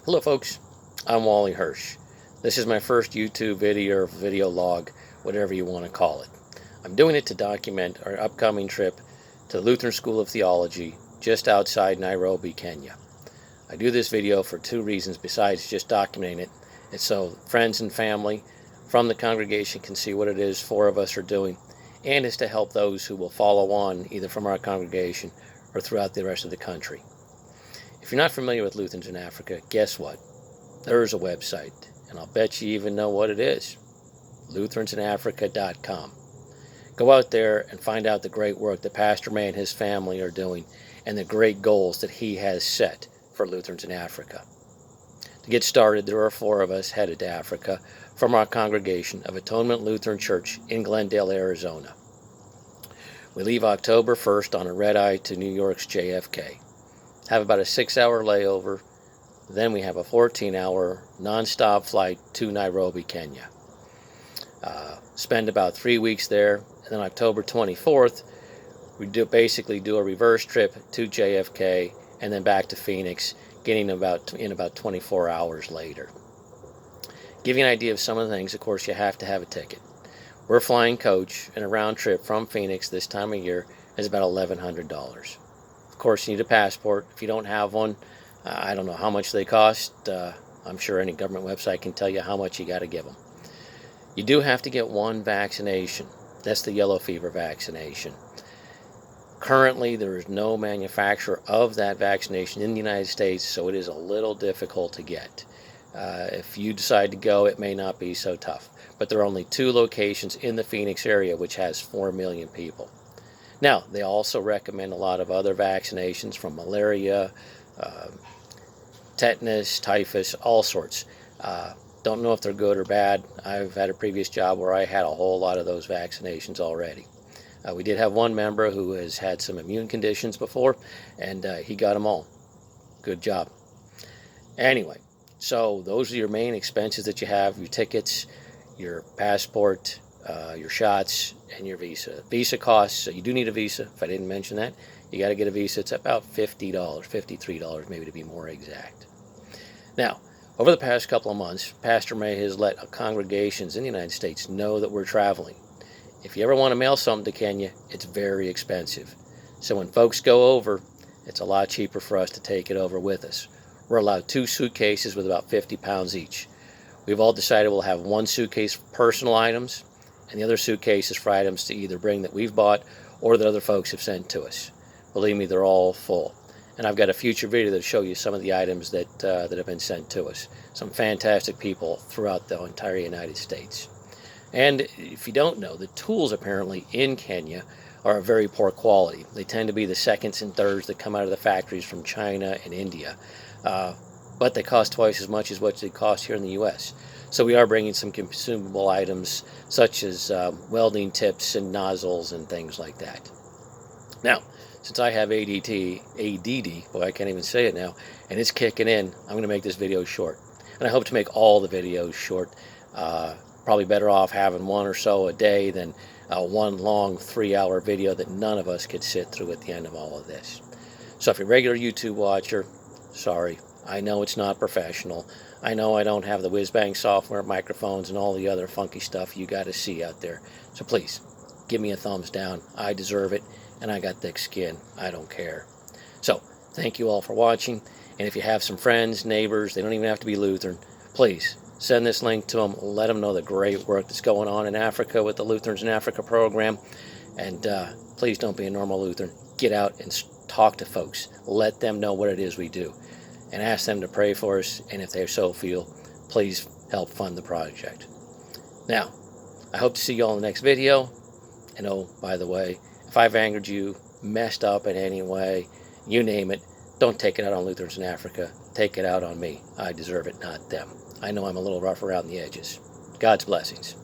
Hello folks, I'm Wally Hirsch. This is my first YouTube video or video log, whatever you want to call it. I'm doing it to document our upcoming trip to the Lutheran School of Theology just outside Nairobi, Kenya. I do this video for two reasons besides just documenting it. It's so friends and family from the congregation can see what it is four of us are doing, and it's to help those who will follow on either from our congregation or throughout the rest of the country. If you're not familiar with Lutherans in Africa, guess what? There's a website, and I'll bet you even know what it is. LutheransInAfrica.com. Go out there and find out the great work that Pastor May and his family are doing and the great goals that he has set for Lutherans in Africa. To get started, there are four of us headed to Africa from our congregation of Atonement Lutheran Church in Glendale, Arizona. We leave October 1st on a red-eye to New York's JFK. Have about a 6-hour layover, then we have a 14-hour non-stop flight to Nairobi, Kenya. Spend about 3 weeks there, and then October 24th, we basically do a reverse trip to JFK and then back to Phoenix, getting in about 24 hours later. Give you an idea of some of the things, of course, you have to have a ticket. We're flying coach, and a round trip from Phoenix this time of year is about $1,100. Of course, you need a passport. If you don't have one, I don't know how much they cost. I'm sure any government website can tell you how much you got to give them. You do have to get one vaccination. That's the yellow fever vaccination. Currently, there is no manufacturer of that vaccination in the United States, so it is a little difficult to get. If you decide to go, it may not be so tough. But there are only 2 locations in the Phoenix area, which has 4 million people. Now, they also recommend a lot of other vaccinations from malaria, tetanus, typhus, all sorts. Don't know if they're good or bad. I've had a previous job where I had a whole lot of those vaccinations already. We did have one member who has had some immune conditions before, and he got them all. Good job. Anyway, so those are your main expenses that you have: your tickets, your passport, your shots, and your visa. Visa costs, so you do need a visa. If I didn't mention that, you got to get a visa. It's about $50, $53 maybe to be more exact. Now, over the past couple of months, Pastor May has let congregations in the United States know that we're traveling. If you ever want to mail something to Kenya, it's very expensive. So when folks go over, it's a lot cheaper for us to take it over with us. We're allowed 2 suitcases with about 50 pounds each. We've all decided we'll have 1 suitcase for personal items, and the other suitcase is for items to either bring that we've bought or that other folks have sent to us. Believe me, they're all full. And I've got a future video that'll show you some of the items that have been sent to us. Some fantastic people throughout the entire United States. And if you don't know, the tools apparently in Kenya are of very poor quality. They tend to be the seconds and thirds that come out of the factories from China and India. But they cost twice as much as what they cost here in the U.S. So we are bringing some consumable items such as welding tips and nozzles and things like that. Now, since I have ADD, boy, I can't even say it now, and it's kicking in, I'm going to make this video short. And I hope to make all the videos short. Probably better off having one or so a day than one long 3-hour video that none of us could sit through at the end of all of this. So if you're a regular YouTube watcher, sorry. I know it's not professional. I know I don't have the whiz-bang software, microphones, and all the other funky stuff you got to see out there. So please, give me a thumbs down. I deserve it, and I got thick skin. I don't care. So, thank you all for watching. And if you have some friends, neighbors, they don't even have to be Lutheran, please send this link to them. Let them know the great work that's going on in Africa with the Lutherans in Africa program. And please don't be a normal Lutheran. Get out and talk to folks. Let them know what it is we do. And ask them to pray for us, and if they so feel, please help fund the project. Now, I hope to see you all in the next video. And oh, by the way, if I've angered you, messed up in any way, you name it, don't take it out on Lutherans in Africa. Take it out on me. I deserve it, not them. I know I'm a little rough around the edges. God's blessings.